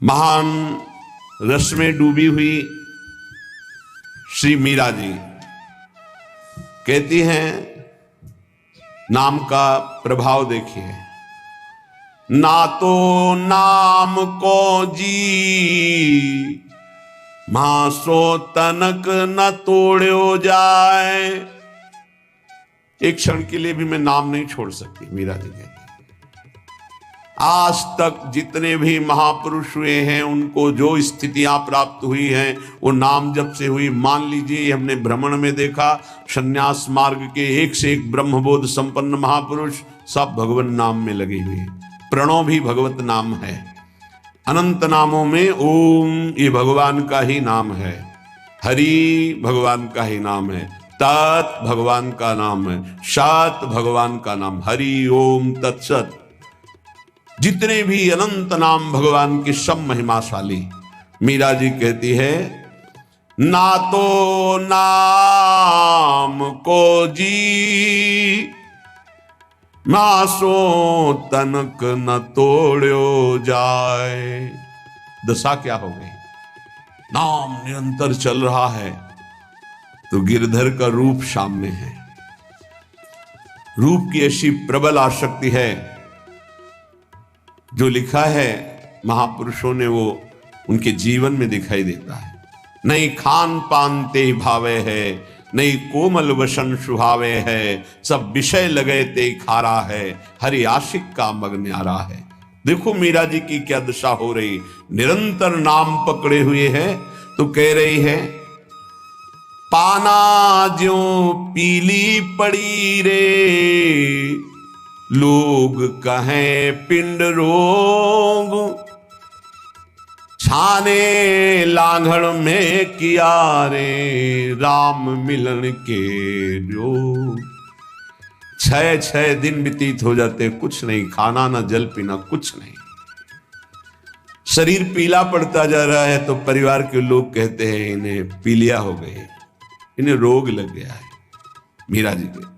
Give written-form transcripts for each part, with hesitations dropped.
महान रस में डूबी हुई श्री मीरा जी कहती हैं, नाम का प्रभाव देखिए। ना तो नाम को जी मासो तनक न तोड़ो जाए। एक क्षण के लिए भी मैं नाम नहीं छोड़ सकती, मीरा जी कहती। आज तक जितने भी महापुरुष हुए हैं उनको जो स्थितियां प्राप्त हुई हैं वो नाम जप से हुई। मान लीजिए हमने भ्रमण में देखा, संन्यास मार्ग के एक से एक ब्रह्मबोध संपन्न महापुरुष सब भगवान नाम में लगे हुए। प्रणव भी भगवत नाम है। अनंत नामों में ओम ये भगवान का ही नाम है, हरि भगवान का ही नाम है, तत् भगवान का नाम है, सत भगवान का नाम, हरि ओम तत्सत। जितने भी अनंत नाम भगवान की सब महिमाशाली। मीरा जी कहती है, ना तो नाम को जी मासो तनक न तोड़ो जाए। दशा क्या हो गई? नाम निरंतर चल रहा है तो गिरधर का रूप सामने है। रूप की ऐसी प्रबल आसक्ति है, जो लिखा है महापुरुषों ने वो उनके जीवन में दिखाई देता है। नहीं खान पान ते भावे है, नहीं कोमल वसन सुहावे है, सब विषय लगे ते खारा है, हरि आशिक का मग न्यारा है। देखो मीरा जी की क्या दशा हो रही, निरंतर नाम पकड़े हुए है। तो कह रही है, पाना ज्यों पीली पड़ी रे, लोग कहें पिंड रोग, छाने लांघड़ में किया रे, राम मिलन के योग। 6 दिन व्यतीत हो जाते, कुछ नहीं, खाना ना जल पीना, कुछ नहीं। शरीर पीला पड़ता जा रहा है तो परिवार के लोग कहते हैं इन्हें पीलिया हो गए, इन्हें रोग लग गया है। मीरा जी के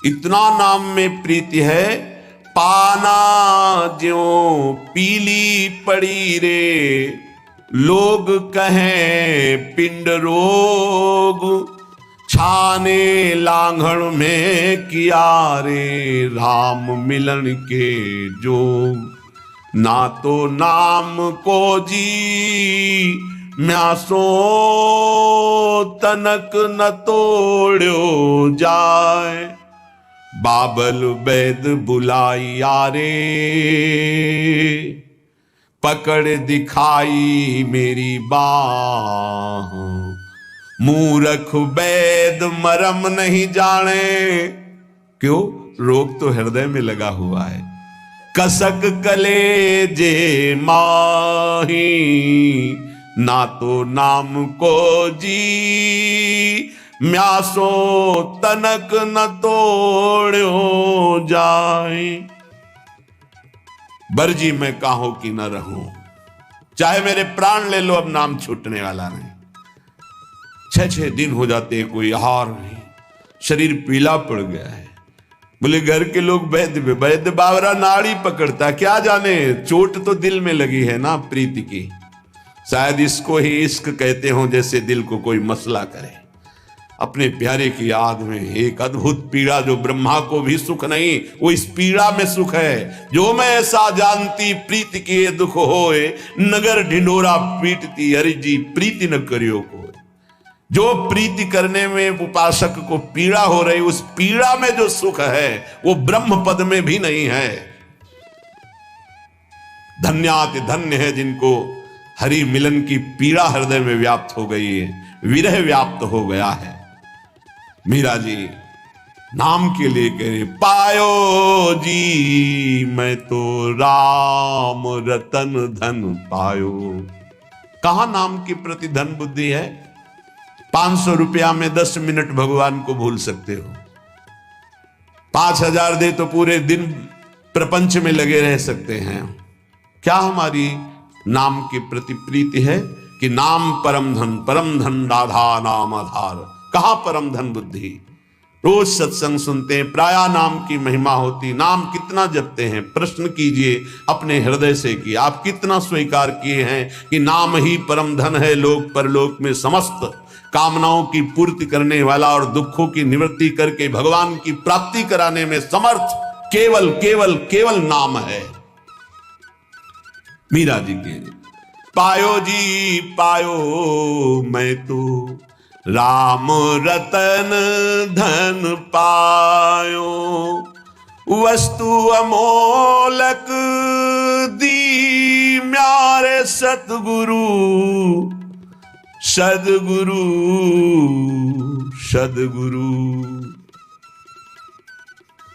इतना नाम में प्रीति है। पाना ज्यों पीली पड़ी रे, लोग कहें पिंड रोग, छाने लांघड़ में किया रे, राम मिलन के जोग। ना तो नाम को जी म्यासो तनक न तोड़ो जाए, बाबल वैद बुलाइया रे, पकड़ दिखाई मेरी बाह, मूर्ख वैद मरम नहीं जाने। क्यों? रोग तो हृदय में लगा हुआ है। कसक कलेजे माही, ना तो नाम को जी म्यासो तनक न तोड़ो जाए। बरजी मैं काहू की न रहूं, चाहे मेरे प्राण ले लो, अब नाम छूटने वाला नहीं। 6 दिन हो जाते, कोई आहार नहीं, शरीर पीला पड़ गया है। बोले घर के लोग वैद्य बावरा नाड़ी पकड़ता, क्या जाने चोट तो दिल में लगी है ना प्रीति की। शायद इसको ही इश्क कहते हो, जैसे दिल को कोई मसला करे। अपने प्यारे की याद में एक अद्भुत पीड़ा, जो ब्रह्मा को भी सुख नहीं, वो इस पीड़ा में सुख है। जो मैं ऐसा जानती प्रीति के दुख होए, नगर ढिंडोरा पीटती, हरि जी प्रीति न करियो को। जो प्रीति करने में उपासक को पीड़ा हो रही, उस पीड़ा में जो सुख है वो ब्रह्म पद में भी नहीं है। धन्याति धन्य है जिनको हरि मिलन की पीड़ा हृदय में व्याप्त हो गई है, विरह व्याप्त हो गया है। मीरा जी नाम के लिए कह रहे, पायो जी मैं तो राम रतन धन पायो। कहां नाम के प्रति धन बुद्धि है? 500 रुपया में 10 मिनट भगवान को भूल सकते हो। 5000 दे तो पूरे दिन प्रपंच में लगे रह सकते हैं। क्या हमारी नाम के प्रति प्रीति है कि नाम परम धन राधा नाम आधार। कहां परम धन बुद्धि? रोज सत्संग सुनते हैं, प्राया नाम की महिमा होती, नाम कितना जपते हैं? प्रश्न कीजिए अपने हृदय से कि आप कितना स्वीकार किए हैं कि नाम ही परम धन है, लोक परलोक में समस्त कामनाओं की पूर्ति करने वाला और दुखों की निवृत्ति करके भगवान की प्राप्ति कराने में समर्थ केवल केवल केवल नाम है। मीरा जी के पायो जी पायो मैं तो राम रतन धन पायो, वस्तु अमोलक दी म्यारे सतगुरु सदगुरु सदगुरु।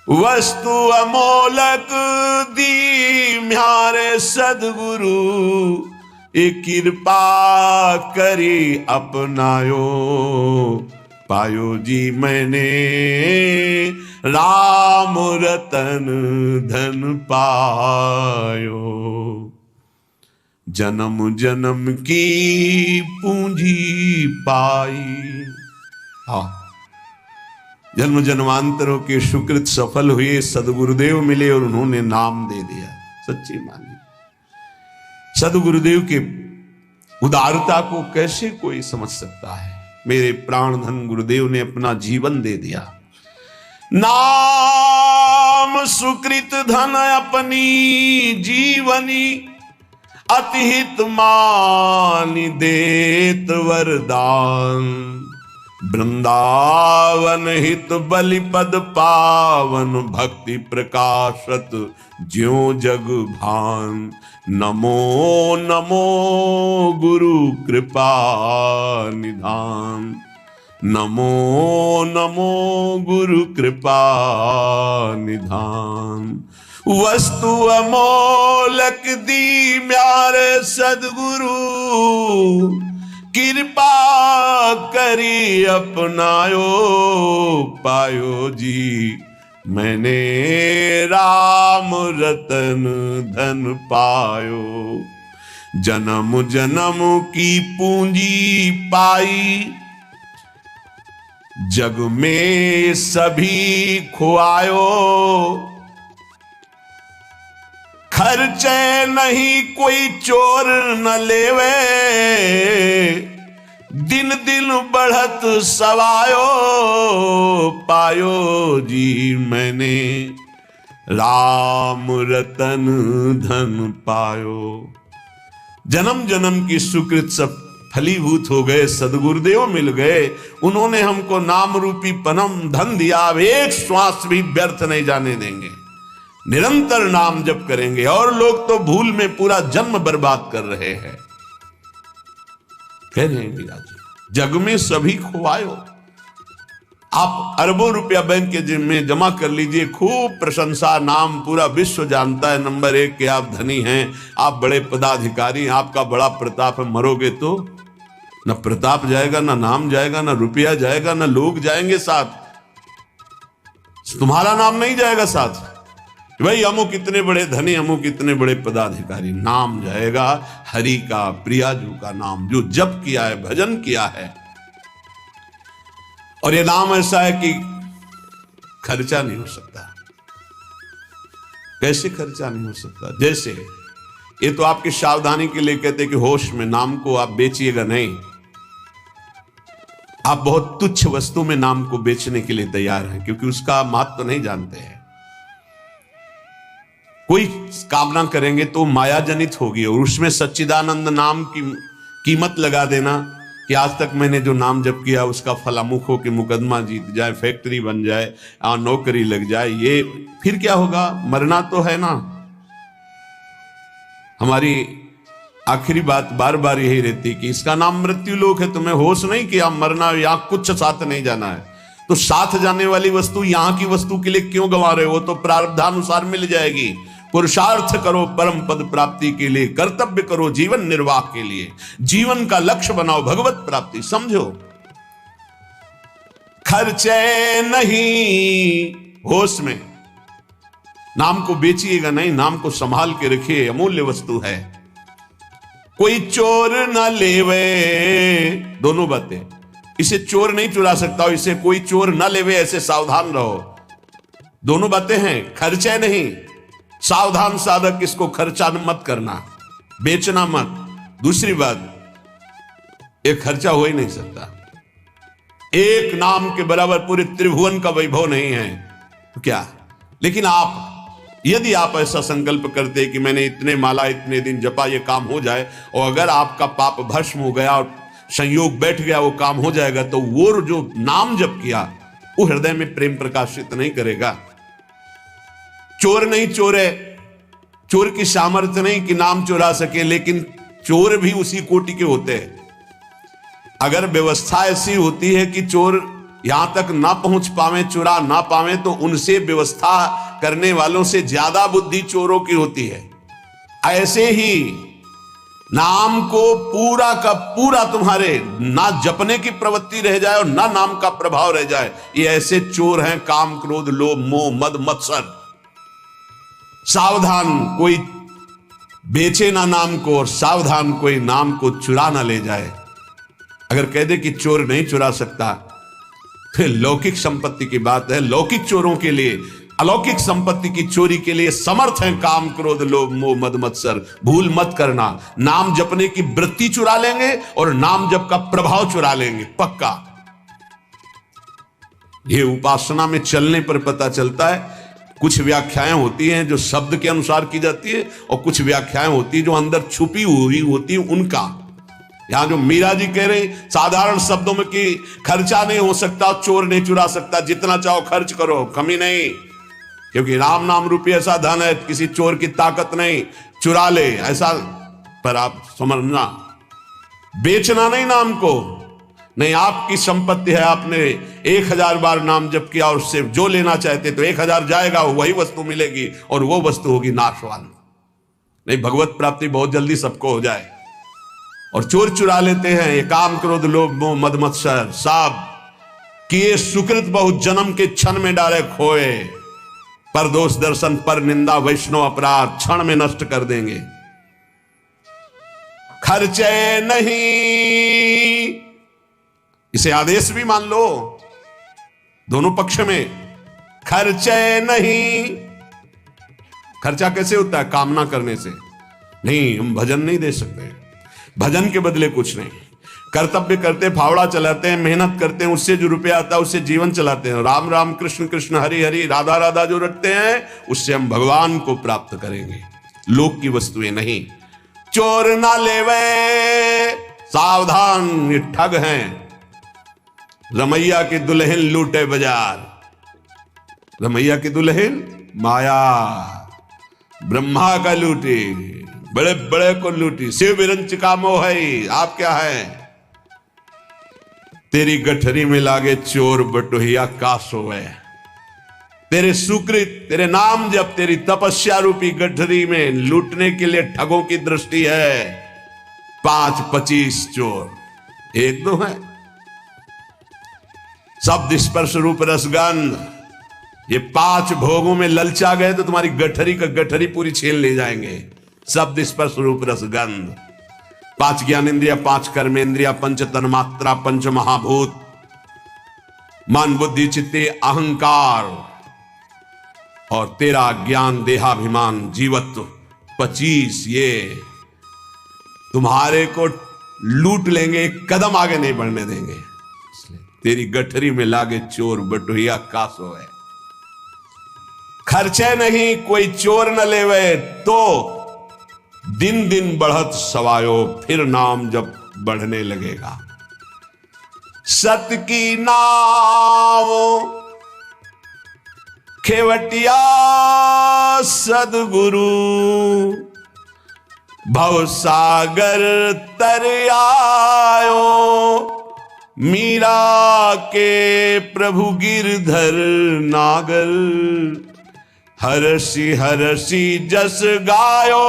वस्तु अमोलक दी म्यारे सदगुरु, एक कृपा करी अपनायो, पायो जी मैंने राम रतन धन पायो। जन्म जन्म की पूंजी पाई। हाँ, जन्म जन्मांतरों के सुकृत सफल हुए, सदगुरुदेव मिले और उन्होंने नाम दे दिया। सच्ची मानी सदगुरुदेव के उदारता को कैसे कोई समझ सकता है? मेरे प्राण धन गुरुदेव ने अपना जीवन दे दिया। नाम सुकृत धन अपनी जीवनी, अतिहित मानि देत वरदान। वृंदावन हित बलिपद पावन, भक्ति प्रकाशत ज्यों जग भान। नमो नमो गुरु कृपा निधान, नमो नमो गुरु कृपा निधान। वस्तु अमोलक दी म्यारे सदगुरु, कृपा करी अपनायो, पायो जी मैंने राम रतन धन पायो। जन्म जन्म की पूंजी पाई, जग में सभी खुआयो। खर्चे नहीं कोई चोर न लेवे, दिन दिन बढ़त सवायो, पायो जी मैंने राम रतन धन पायो। जन्म जन्म की सुकृत सब फलीभूत हो गए, सदगुरुदेव मिल गए, उन्होंने हमको नाम रूपी परम धन दिया। अब एक श्वास भी व्यर्थ नहीं जाने देंगे, निरंतर नाम जप करेंगे। और लोग तो भूल में पूरा जन्म बर्बाद कर रहे हैं। कह रहे हैं मीरा जी, जग में सभी खुआयो। आप अरबों रुपया बैंक के जिम में जमा कर लीजिए, खूब प्रशंसा, नाम पूरा विश्व जानता है नंबर 1 के आप धनी हैं, आप बड़े पदाधिकारी, आपका बड़ा प्रताप है। मरोगे तो न प्रताप जाएगा, न नाम जाएगा, न रुपया जाएगा, न लोग जाएंगे साथ, तुम्हारा नाम नहीं जाएगा साथ। भाई अमुक कितने बड़े धनी, अमुक कितने बड़े पदाधिकारी, नाम जाएगा हरि का, प्रियाजू का नाम, जो जप किया है, भजन किया है। और ये नाम ऐसा है कि खर्चा नहीं हो सकता। कैसे खर्चा नहीं हो सकता? जैसे ये तो आपकी सावधानी के लिए कहते हैं कि होश में नाम को आप बेचिएगा नहीं। आप बहुत तुच्छ वस्तु में नाम को बेचने के लिए तैयार हैं, क्योंकि उसका महत्व तो नहीं जानते हैं। कोई कामना करेंगे तो माया जनित होगी, और उसमें सच्चिदानंद नाम की कीमत लगा देना कि आज तक मैंने जो नाम जप किया उसका फल अमुक हो कि मुकदमा जीत जाए, फैक्ट्री बन जाए, नौकरी लग जाए, ये फिर क्या होगा? मरना तो है ना। हमारी आखिरी बात बार बार यही रहती कि इसका नाम मृत्यु लोक है, तुम्हें होश नहीं कि आप मरना, यहां कुछ साथ नहीं जाना है। तो साथ जाने वाली वस्तु यहां की वस्तु के लिए क्यों गंवा रहे हो? तो प्रारब्धानुसार मिल जाएगी। पुरुषार्थ करो परम पद प्राप्ति के लिए, कर्तव्य करो जीवन निर्वाह के लिए, जीवन का लक्ष्य बनाओ भगवत प्राप्ति। समझो, खर्चे नहीं, होश में। नाम को बेचिएगा नहीं, नाम को संभाल के रखिए, अमूल्य वस्तु है। कोई चोर न लेवे, दोनों बातें। इसे चोर नहीं चुरा सकता, इसे कोई चोर न लेवे, ऐसे सावधान रहो। दोनों बातें हैं, खर्चे नहीं, सावधान साधक, इसको खर्चा मत करना, बेचना मत। दूसरी बात, एक खर्चा हो ही नहीं सकता, एक नाम के बराबर पूरे त्रिभुवन का वैभव नहीं है तो क्या। लेकिन यदि आप ऐसा संकल्प करते कि मैंने इतने माला इतने दिन जपा, ये काम हो जाए, और अगर आपका पाप भस्म हो गया और संयोग बैठ गया, वो काम हो जाएगा, तो वो जो नाम जप किया वो हृदय में प्रेम प्रकाशित नहीं करेगा। चोर नहीं चोरे, चोर की सामर्थ्य नहीं कि नाम चुरा सके, लेकिन चोर भी उसी कोटि के होते हैं। अगर व्यवस्था ऐसी होती है कि चोर यहां तक ना पहुंच पावे, चुरा ना पावे, तो उनसे व्यवस्था करने वालों से ज्यादा बुद्धि चोरों की होती है। ऐसे ही नाम को पूरा का पूरा तुम्हारे ना जपने की प्रवृत्ति रह जाए और ना नाम का प्रभाव रह जाए, ये ऐसे चोर हैं, काम क्रोध लोभ मोह मद मत्सर। सावधान कोई बेचे ना नाम को, और सावधान कोई नाम को चुरा ना ले जाए। अगर कह दे कि चोर नहीं चुरा सकता, फिर लौकिक संपत्ति की बात है। लौकिक चोरों के लिए, अलौकिक संपत्ति की चोरी के लिए समर्थ है काम क्रोध लोभ मोह मद मत्सर। भूल मत करना, नाम जपने की वृत्ति चुरा लेंगे और नाम जप का प्रभाव चुरा लेंगे, पक्का। यह उपासना में चलने पर पता चलता है। कुछ व्याख्याएं होती हैं जो शब्द के अनुसार की जाती है, और कुछ व्याख्याएं होती है जो अंदर छुपी हुई होती है उनका। यहां जो मीरा जी कह रहे साधारण शब्दों में कि खर्चा नहीं हो सकता, चोर नहीं चुरा सकता, जितना चाहो खर्च करो, कमी नहीं, क्योंकि राम नाम रूपी ऐसा धन है, किसी चोर की ताकत नहीं, चुरा ले ऐसा। पर आप समझना, बेचना नहीं नाम को, नहीं, आपकी संपत्ति है, आपने 1000 बार नाम जप किया और उससे जो लेना चाहते तो 1000 जाएगा, वही वस्तु मिलेगी और वो वस्तु होगी नाशवान। नहीं, भगवत प्राप्ति बहुत जल्दी सबको हो जाए। और चोर चुरा लेते हैं, ये काम क्रोध लोभ मोह मद मत्सर, साब किए सुकृत बहुत जन्म के क्षण में डाले खोए, पर दोष दर्शन पर निंदा वैष्णव अपराध क्षण में नष्ट कर देंगे। खर्चे नहीं, इसे आदेश भी मान लो, दोनों पक्ष में। खर्चे नहीं, खर्चा कैसे होता है? कामना करने से नहीं। हम भजन नहीं दे सकते, भजन के बदले कुछ नहीं। कर्तव्य करते, फावड़ा चलाते हैं, मेहनत करते हैं, उससे जो रुपया आता है उससे जीवन चलाते हैं। राम राम कृष्ण कृष्ण हरि हरि राधा राधा जो रटते हैं, उससे हम भगवान को प्राप्त करेंगे, लोक की वस्तुएं नहीं। चोर ना लेवे, सावधान, ये ठग हैं। रमैया की दुल्हन लूटे बाजार, रमैया की दुल्हन माया, ब्रह्मा का लूटी, बड़े बड़े को लूटी, शिव विरंच का मोह है। आप क्या है? तेरी गठरी में लागे चोर बटोहिया का सोए। तेरे सुकृत, तेरे नाम जब तेरी तपस्या रूपी गठरी में लूटने के लिए ठगों की दृष्टि है। 5-25 चोर, 1-2 है। शब्द स्पर्श रूप रसगंध, ये 5 भोगों में ललचा गए तो तुम्हारी गठरी का गठरी पूरी छीन ले जाएंगे। शब्द स्पर्श रूप रसगंध, 5 ज्ञानेन्द्रिया, 5 कर्मेंद्रिया, 5 तन्मात्रा, 5 महाभूत, मन बुद्धि चित्ते अहंकार, और तेरा ज्ञान देहाभिमान जीवत्व 25, ये तुम्हारे को लूट लेंगे, एक कदम आगे नहीं बढ़ने देंगे। तेरी गठरी में लागे चोर बटोहिया का सोए। खर्चे नहीं, कोई चोर न लेवे, तो दिन दिन बढ़त सवायो, फिर नाम जब बढ़ने लगेगा। सत की नाव खेवटिया सदगुरु, भव सागर तर आयो, मीरा के प्रभु गिरधर नागर, हरसी हरसी जस गायो,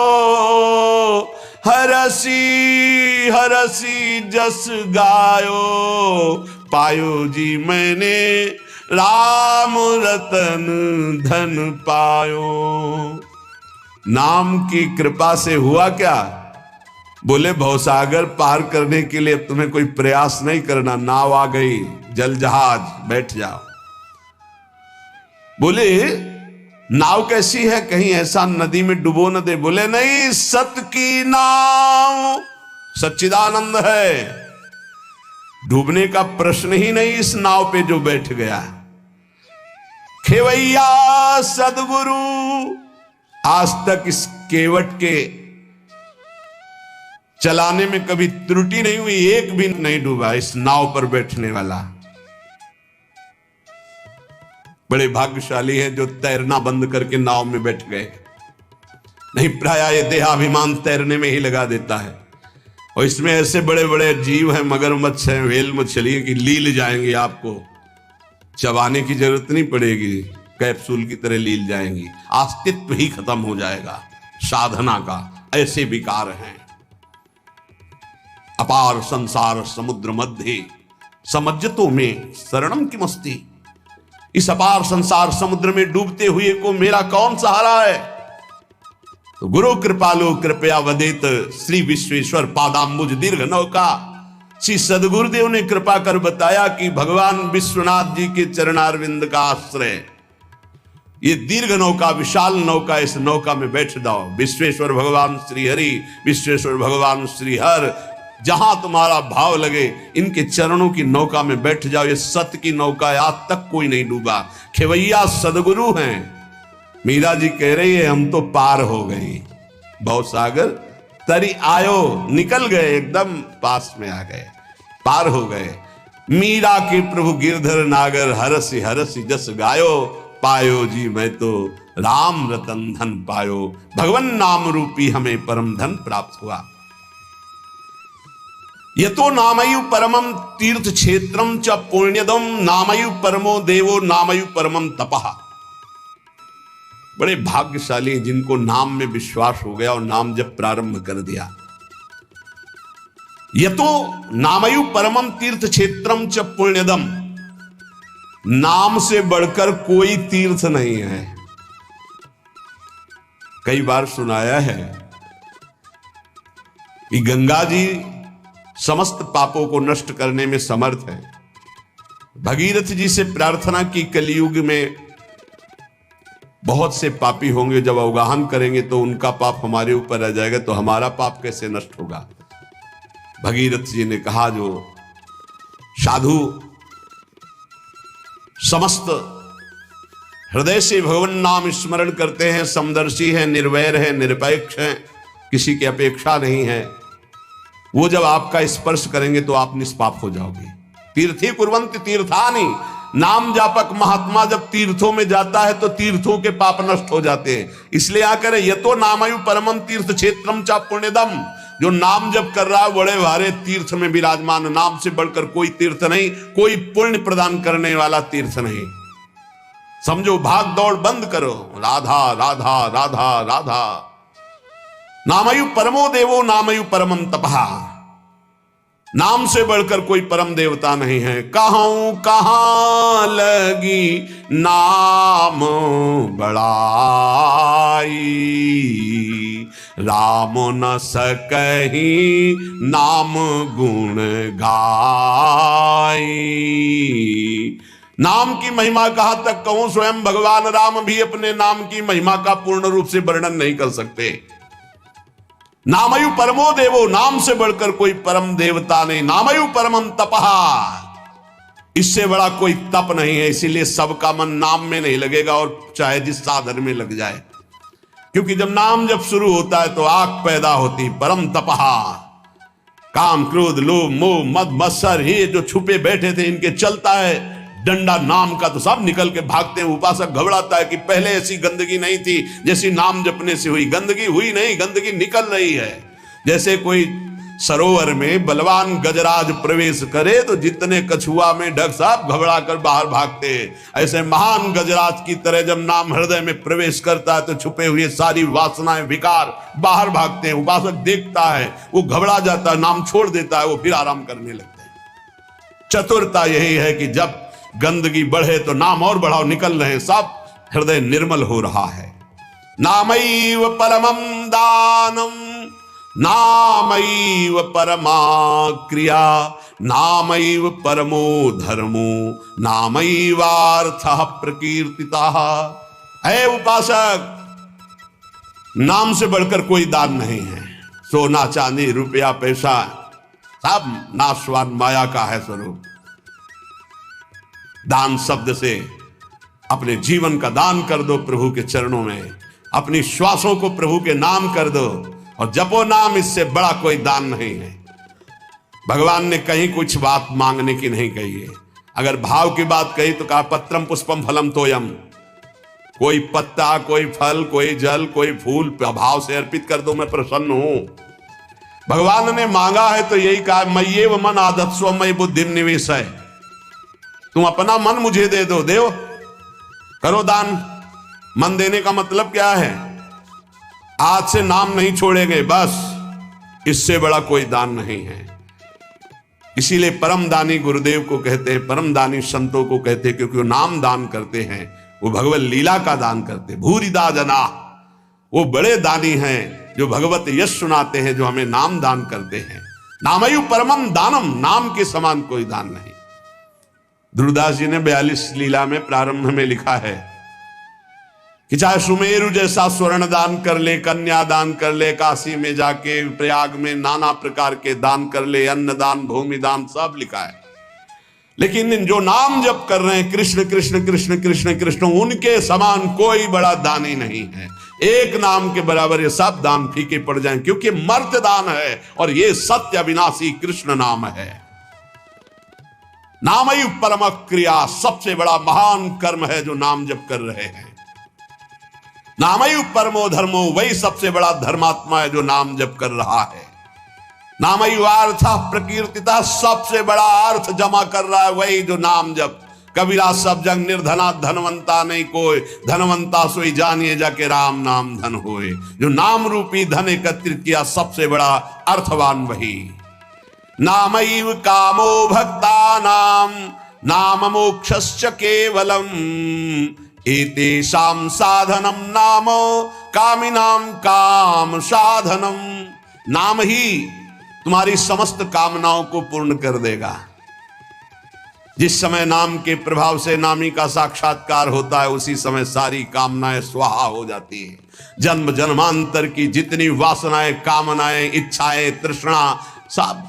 हरसी हरसी जस गायो, पायो जी मैंने राम रतन धन पायो। नाम की कृपा से हुआ क्या? बोले भवसागर पार करने के लिए तुम्हें कोई प्रयास नहीं करना, नाव आ गई, जल जहाज, बैठ जाओ। बोले नाव कैसी है, कहीं ऐसा नदी में डुबो न दे। बोले नहीं, सत की नाव, सच्चिदानंद है, डूबने का प्रश्न ही नहीं इस नाव पे जो बैठ गया। खेवैया सदगुरु, आज तक इस केवट के चलाने में कभी त्रुटि नहीं हुई, एक भी नहीं डूबा इस नाव पर बैठने वाला। बड़े भाग्यशाली हैं जो तैरना बंद करके नाव में बैठ गए, नहीं प्रायः ये देहाभिमान तैरने में ही लगा देता है। और इसमें ऐसे बड़े बड़े जीव हैं, मगरमच्छ हैं, व्हेल मछली है कि लील जाएंगी, आपको चबाने की जरूरत नहीं पड़ेगी, कैप्सूल की तरह लील जाएंगी, अस्तित्व ही खत्म हो जाएगा साधना का। ऐसे विकार हैं। अपार संसार समुद्र मध्य समज्जतों में शरणम की मस्ती। इस अपार संसार समुद्र में डूबते हुए को मेरा कौन सहारा है। तो गुरु कृपालु कृपया वदेत, श्री विश्वेश्वर पादाम्बुज दीर्घ नौका। श्री सदगुरुदेव ने कृपा कर बताया कि भगवान विश्वनाथ जी के चरणारविंद का आश्रय ये दीर्घ नौका, विशाल नौका, इस नौका में बैठ जाओ। विश्वेश्वर भगवान श्री हरि, विश्वेश्वर भगवान श्री हर, जहां तुम्हारा भाव लगे इनके चरणों की नौका में बैठ जाओ। ये सत्य की नौका है, आज तक कोई नहीं डूबा। खेवैया सदगुरु हैं। मीरा जी कह रही है हम तो पार हो गई भवसागर, तरी आयो, निकल गए, एकदम पास में आ गए, पार हो गए। मीरा के प्रभु गिरधर नागर, हरसि हरसि जस गायो, पायो जी मैं तो राम रतन धन पायो। भगवान नाम रूपी हमें परम धन प्राप्त हुआ। यतो नामयु परमम तीर्थ क्षेत्रम च पुण्यदम, नामयु परमो देवो, नामयु परमम तपः। बड़े भाग्यशाली जिनको नाम में विश्वास हो गया और नाम जब प्रारंभ कर दिया। यतो नामयु परमम तीर्थ क्षेत्रम च पुण्यदम, नाम से बढ़कर कोई तीर्थ नहीं है। कई बार सुनाया है कि गंगा जी समस्त पापों को नष्ट करने में समर्थ है। भगीरथ जी से प्रार्थना की, कलयुग में बहुत से पापी होंगे, जब अवगाहन करेंगे तो उनका पाप हमारे ऊपर आ जाएगा, तो हमारा पाप कैसे नष्ट होगा। भगीरथ जी ने कहा जो साधु समस्त हृदय से भगवान नाम स्मरण करते हैं, समदर्शी हैं, निर्वैर हैं, निरपेक्ष हैं, किसी की अपेक्षा नहीं है, वो जब आपका स्पर्श करेंगे तो आप निष्पाप हो जाओगे। तीर्थी कुर्वन्ति तीर्थानि, नाम जापक महात्मा जब तीर्थों में जाता है तो तीर्थों के पाप नष्ट हो जाते हैं। इसलिए आकर यतो नामयु परमम तीर्थ क्षेत्रम चा पुण्यदम, जो नाम जब कर रहा है बड़े भारे तीर्थ में विराजमान, नाम से बढ़कर कोई तीर्थ नहीं, कोई पुण्य प्रदान करने वाला तीर्थ नहीं। समझो, भाग दौड़ बंद करो, राधा राधा राधा राधा। नामयु परमो देवो, नामयु परमम तपः, नाम से बढ़कर कोई परम देवता नहीं है। कहूं कहां लगी नाम बड़ाई, राम न सकही नाम गुण गाई। नाम की महिमा कहां तक कहूं, स्वयं भगवान राम भी अपने नाम की महिमा का पूर्ण रूप से वर्णन नहीं कर सकते। नामयु परमो देवो, नाम से बढ़कर कोई परम देवता नहीं। नामयु परमम तपः, इससे बड़ा कोई तप नहीं है। इसीलिए सबका मन नाम में नहीं लगेगा, और चाहे जिस साधन में लग जाए, क्योंकि जब नाम जब शुरू होता है तो आग पैदा होती। परम तपः, काम क्रोध लोभ मोह मद मत्सर, ये जो छुपे बैठे थे इनके चलता है डंडा नाम का, तो सब निकल के भागते हैं। उपासक घबराता है कि पहले ऐसी गंदगी नहीं थी जैसी नाम जपने से हुई। गंदगी हुई नहीं, गंदगी निकल रही है। जैसे कोई सरोवर में बलवान गजराज प्रवेश करे तो जितने कछुआ में ढक साहब घबरा कर बाहर भागते हैं, ऐसे महान गजराज की तरह जब नाम हृदय में प्रवेश करता है तो छुपे हुए सारी वासनाएं विकार बाहर भागते हैं। उपासक देखता है, वो घबरा जाता है, नाम छोड़ देता है, वो फिर आराम करने लगते हैं। चतुरता यही है कि जब गंदगी बढ़े तो नाम और बढ़ाओ, निकल रहे, सब हृदय निर्मल हो रहा है। नामैव परमं दानम नामैव परमा क्रिया नामैव परमो धर्मो नामैवार्थः प्रकीर्तितः। है उपासक, नाम से बढ़कर कोई दान नहीं है। सोना चांदी रुपया पैसा सब नाशवान माया का है स्वरूप। दान शब्द से अपने जीवन का दान कर दो प्रभु के चरणों में, अपनी श्वासों को प्रभु के नाम कर दो और जपो नाम, इससे बड़ा कोई दान नहीं है। भगवान ने कहीं कुछ बात मांगने की नहीं कही है। अगर भाव की बात कही तो कहा पत्रम पुष्पम फलम तोयम, कोई पत्ता कोई फल कोई जल कोई फूल भाव से अर्पित कर दो, मैं प्रसन्न हूं। भगवान ने मांगा है तो यही कहा मय्येव मन आदत्स्व मयि बुद्धिम निवेशय, तुम अपना मन मुझे दे दो, देव करो दान। मन देने का मतलब क्या है? आज से नाम नहीं छोड़ेंगे, बस इससे बड़ा कोई दान नहीं है। इसीलिए परम दानी गुरुदेव को कहते हैं, परम दानी संतों को कहते हैं, क्योंकि वो नाम दान करते हैं, वो भगवत लीला का दान करते हैं। भूरिदा जना, वो बड़े दानी हैं जो भगवत यश सुनाते हैं, जो हमें नाम दान करते हैं। नामयु परमम दानम, नाम के समान कोई दान नहीं। ध्रुवदास जी ने 42 लीला में प्रारंभ में लिखा है कि चाहे सुमेरु जैसा स्वर्ण दान कर ले, कन्या दान कर ले, काशी में जाके प्रयाग में नाना प्रकार के दान कर ले, अन्न दान भूमि दान सब लिखा है। लेकिन जो नाम जप कर रहे हैं कृष्ण कृष्ण कृष्ण कृष्ण कृष्ण, उनके समान कोई बड़ा दानी नहीं है। एक नाम के बराबर ये सब दान फीके पड़ जाएं, क्योंकि मर्त्य दान है और ये सत्य अविनाशी कृष्ण नाम है। नामयु परम क्रिया, सबसे बड़ा महान कर्म है जो नाम जप कर रहे हैं। नामयु परमो धर्मो, वही सबसे बड़ा धर्मात्मा है जो नाम जप कर रहा है। नामयु अर्थ प्रकीर्तिता, सबसे बड़ा अर्थ जमा कर रहा है वही जो नाम जप। कबीरा सब जग निर्धना धनवंता नहीं कोई, धनवंता सोई जानिए जाके राम नाम धन होए। जो नाम रूपी धन एकत्रित किया सबसे बड़ा अर्थवान वही। नामैव कामो भक्तानां नाम मोक्षस्य केवलम, एतेषां साधनम नाम कामिनां काम साधनम। नाम ही तुम्हारी समस्त कामनाओं को पूर्ण कर देगा। जिस समय नाम के प्रभाव से नामी का साक्षात्कार होता है, उसी समय सारी कामनाएं स्वाहा हो जाती है। जन्म जन्मांतर की जितनी वासनाएं, कामनाएं, इच्छाएं, तृष्णा सब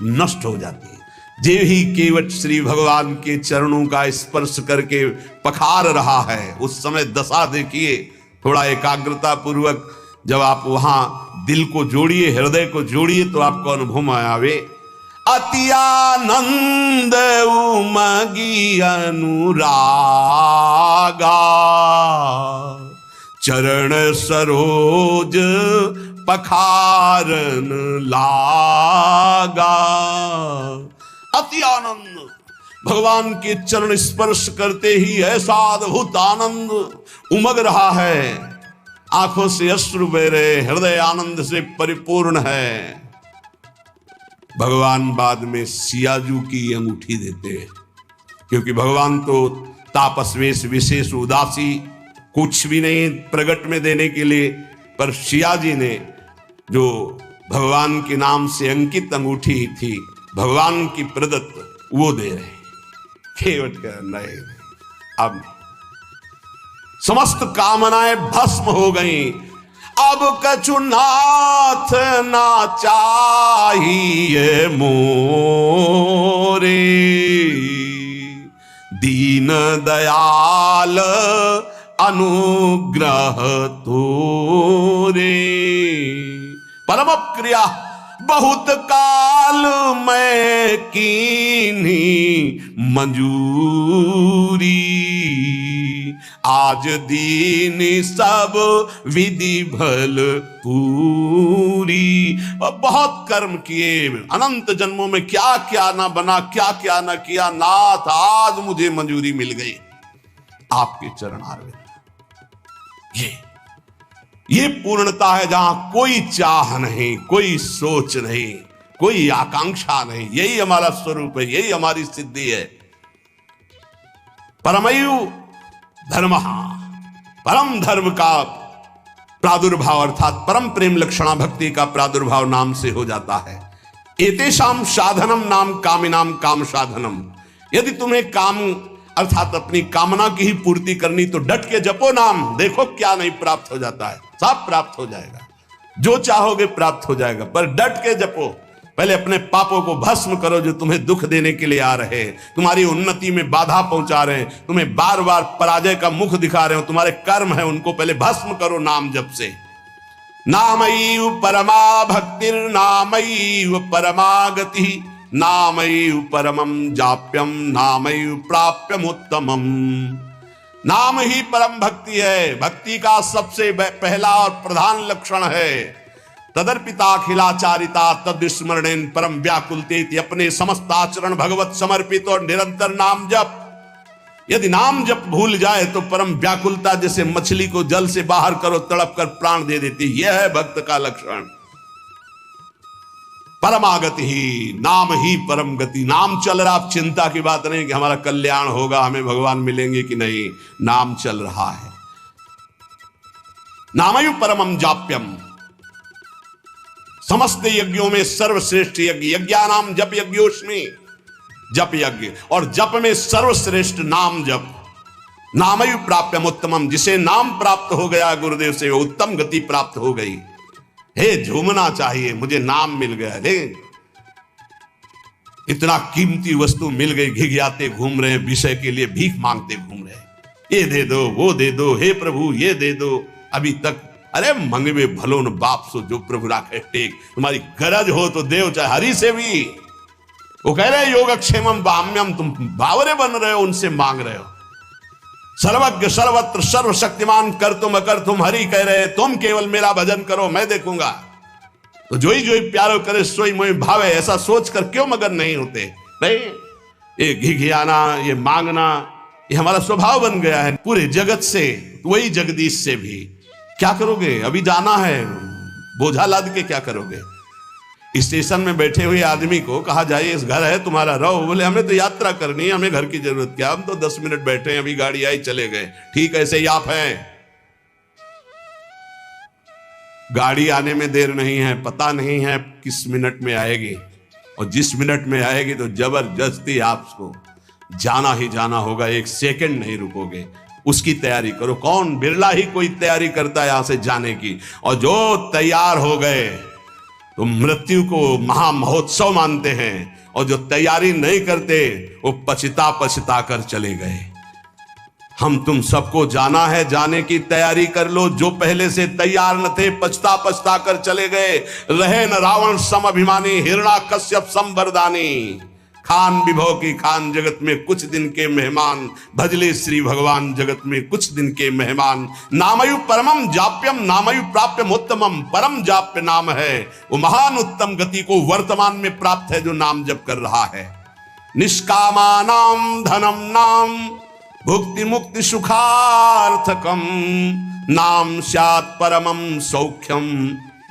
नष्ट हो जाती है। जे ही केवट श्री भगवान के चरणों का स्पर्श करके पखार रहा है, उस समय दशा देखिए। थोड़ा एकाग्रता पूर्वक जब आप वहां दिल को जोड़िए, हृदय को जोड़िए, तो आपको अनुभव आवे। अति आनंद उमगी अनुरागा, चरण सरोज पखारन लागा। अति आनंद, भगवान के चरण स्पर्श करते ही ऐसा अद्भुत आनंद उमग रहा है। आंखों से अश्रु बह रहे, हृदय आनंद से परिपूर्ण है। भगवान बाद में सियाजू की अंगूठी देते हैं, क्योंकि भगवान तो तापस्वेश विशेष उदासी, कुछ भी नहीं प्रगट में देने के लिए, पर सियाजी ने जो भगवान के नाम से अंकित अंगूठी थी, भगवान की प्रदत्त, वो दे रहे। केवट का नहीं, अब समस्त कामनाएं भस्म हो गई। अब कछु नाथ ना चाहिए मोरे, दीन दयाल अनुग्रह तोरे। परम क्रिया बहुत काल में कीनी मंजूरी, आज दीन सब विधि भल पूरी। बहुत कर्म किए, अनंत जन्मों में क्या क्या ना बना, क्या क्या ना किया, नाथ आज मुझे मंजूरी मिल गई आपके चरण आरविंद। ये पूर्णता है जहां कोई चाह नहीं, कोई सोच नहीं, कोई आकांक्षा नहीं। यही हमारा स्वरूप है, यही हमारी सिद्धि है। परमयु धर्म, परम धर्म का प्रादुर्भाव अर्थात परम प्रेम लक्षणा भक्ति का प्रादुर्भाव नाम से हो जाता है। एतेषाम साधनम नाम कामिनाम काम साधनम। यदि तुम्हें काम अर्थात अपनी कामना की ही पूर्ति करनी तो डट के जपो नाम, देखो क्या नहीं प्राप्त हो जाता है, सब प्राप्त हो जाएगा, जो चाहोगे प्राप्त हो जाएगा। पर डट के जपो, पहले अपने पापों को भस्म करो जो तुम्हें दुख देने के लिए आ रहे, तुम्हारी उन्नति में बाधा पहुंचा रहे हैं, तुम्हें बार बार पराजय का मुख दिखा रहे हो, तुम्हारे कर्म है उनको पहले भस्म करो नाम जप से। नामैव परमा भक्तिर् नामैव परमा गति नामैव परमं जाप्यम नामैव प्राप्यम उत्तमम। नाम ही परम भक्ति है, भक्ति का सबसे पहला और प्रधान लक्षण है। तदर्पिताखिलाचारिता तद्विस्मरणेन परम व्याकुलतेति, अपने समस्त आचरण भगवत समर्पित और निरंतर नाम जप। यदि नाम जप भूल जाए तो परम व्याकुलता, जैसे मछली को जल से बाहर करो तड़प कर प्राण दे देती, यह है भक्त का लक्षण। परमागति ही, नाम ही परम गति। नाम चल रहा, आप चिंता की बात नहीं कि हमारा कल्याण होगा, हमें भगवान मिलेंगे कि नहीं, नाम चल रहा है। नामयु परमम जाप्यम, समस्त यज्ञों में सर्वश्रेष्ठ यज्ञ, यज्ञानाम जप यज्ञोस्मि, जप यज्ञ, और जप में सर्वश्रेष्ठ नाम जप। नामयु प्राप्यम उत्तमम, जिसे नाम प्राप्त हो गया गुरुदेव से उत्तम गति प्राप्त हो गई। हे झूमना चाहिए, मुझे नाम मिल गया, हे इतना कीमती वस्तु मिल गई, घिघियाते घूम रहे हैं, विषय के लिए भीख मांगते घूम रहे हैं, ये दे दो वो दे दो, हे प्रभु ये दे दो। अभी तक अरे मंगवे भलो न बाप सो जो प्रभु राखे टेक, तुम्हारी गरज हो तो देव, चाहे हरि से भी। वो कह रहे योगक्षेमम बाम्यम, तुम बावरे बन रहे हो, उनसे मांग रहे हो। सर्वज्ञ सर्वत्र सर्वशक्तिमान कर तुम अकर तुम, हरि कह रहे तुम केवल मेरा भजन करो, मैं देखूंगा। तो जो ही प्यारो करे सोई मोहि भावे, ऐसा सोचकर क्यों मगन नहीं होते? नहीं, ये घिघियाना, ये मांगना, ये हमारा स्वभाव बन गया है पूरे जगत से, वही जगदीश से भी। क्या करोगे? अभी जाना है, बोझा लाद के क्या करोगे? स्टेशन में बैठे हुए आदमी को कहा जाए इस घर है तुम्हारा, रहो। बोले हमें तो यात्रा करनी है, हमें घर की जरूरत क्या, हम तो 10 मिनट बैठे हैं, अभी गाड़ी आई चले गए। ठीक ऐसे ही आप हैं, गाड़ी आने में देर नहीं है, पता नहीं है किस मिनट में आएगी, और जिस मिनट में आएगी तो जबरदस्ती आपको जाना ही जाना होगा, एक सेकंड नहीं रुकोगे, उसकी तैयारी करो। कौन, बिरला ही कोई तैयारी करता है यहां से जाने की, और जो तैयार हो गए तो मृत्यु को महामहोत्सव मानते हैं, और जो तैयारी नहीं करते वो पछता कर चले गए। हम तुम सबको जाना है, जाने की तैयारी कर लो। जो पहले से तैयार न थे पछता कर चले गए। रहे न रावण सम अभिमानी, हिरण्याकश्यप सम वरदानी। खान विभव की खान, जगत में कुछ दिन के मेहमान, भजले श्री भगवान जगत में कुछ दिन के मेहमान। नामयु परमम जाप्यम नामयु प्राप्यम उत्तमम, परम जाप्य नाम है, वो महान उत्तम गति को वर्तमान में प्राप्त है जो नाम जप कर रहा है। निष्कामानाम धनम नाम भुक्ति मुक्ति सुखार्थकम, नाम स्यात् परमम सौख्यम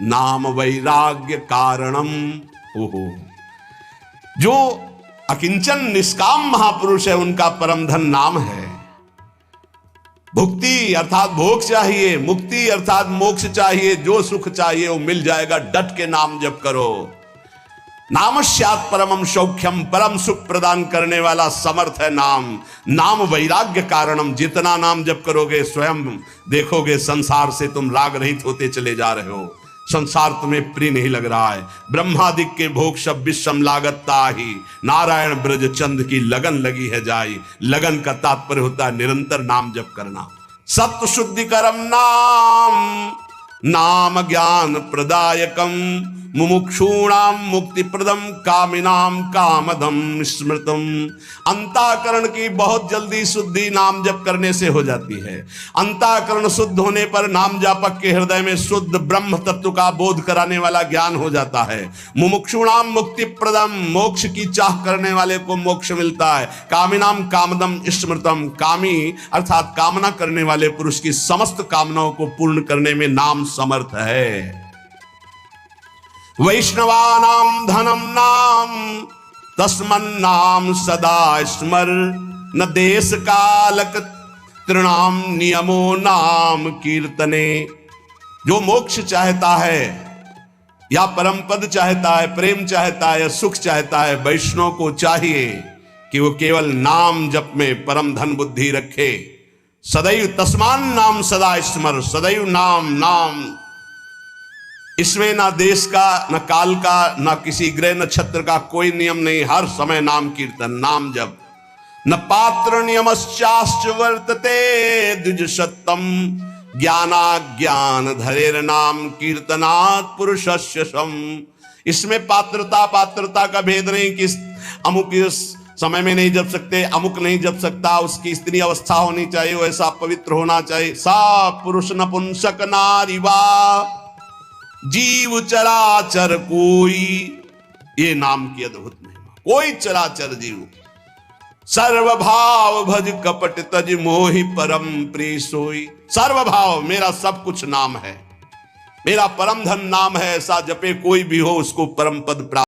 नाम वैराग्य कारणम। ओहो, जो अकिंचन निष्काम महापुरुष है उनका परम धन नाम है। भुक्ति अर्थात भोग चाहिए, मुक्ति अर्थात मोक्ष चाहिए, जो सुख चाहिए वो मिल जाएगा, डट के नाम जप करो। नाम स्यात् परमम सौख्यम, परम सुख प्रदान करने वाला समर्थ है नाम। नाम वैराग्य कारणम, जितना नाम जप करोगे स्वयं देखोगे संसार से तुम राग रहित होते चले जा रहे हो, संसार तुम्हें प्रिय नहीं लग रहा है। ब्रह्मादिक के भोग सब विषम लागता ही, नारायण ब्रज चंद की लगन लगी है जाई। लगन का तात्पर्य होता है निरंतर नाम जप करना। सत्य शुद्धि करम नाम, नाम ज्ञान प्रदायकम, मुमुक्षूणाम मुक्ति प्रदम, कामिनाम कामदम स्मृतम। अंतःकरण की बहुत जल्दी शुद्धि नाम जप करने से हो जाती है। अंतःकरण शुद्ध होने पर नाम जापक के हृदय में शुद्ध ब्रह्म तत्व का बोध कराने वाला ज्ञान हो जाता है। मुमुक्षूणाम मुक्ति प्रदम, मोक्ष की चाह करने वाले को मोक्ष मिलता है। कामिनाम कामदम स्मृतम, कामी अर्थात कामना करने वाले पुरुष की समस्त कामनाओं को पूर्ण करने में नाम समर्थ है। वैष्णवानाम धनम नाम, तस्मन्नाम सदा स्मर, न देश कालक तृणाम नियमो नाम कीर्तने। जो मोक्ष चाहता है या परम पद चाहता है, प्रेम चाहता है या सुख चाहता है, वैष्णव को चाहिए कि वो केवल नाम जप में परम धन बुद्धि रखे। सदैव तस्मान नाम सदा स्मर, सदैव नाम नाम। इसमें ना देश का, ना काल का, ना किसी ग्रह नक्षत्र का कोई नियम नहीं। हर समय नाम कीर्तन, नाम जप। न पात्र नियमश्चाश्च वर्तते द्विज सत्तम, ज्ञानाज्ञान धरेर नाम कीर्तनात् पुरुषस्य सम। इसमें पात्रता का भेद नहीं कि अमुक समय में नहीं जप सकते, अमुक नहीं जप सकता, उसकी स्त्री अवस्था होनी चाहिए, वैसा पवित्र होना चाहिए। सा पुरुष नपुंसक नारी वा जीव चराचर कोई, ये नाम की अद्भुत महिमा। कोई चराचर जीव सर्वभाव भज कपट तज मोहि परम प्रिय सोई। सर्वभाव, मेरा सब कुछ नाम है, मेरा परम धन नाम है। ऐसा जपे कोई भी हो उसको परम पद प्राप्त।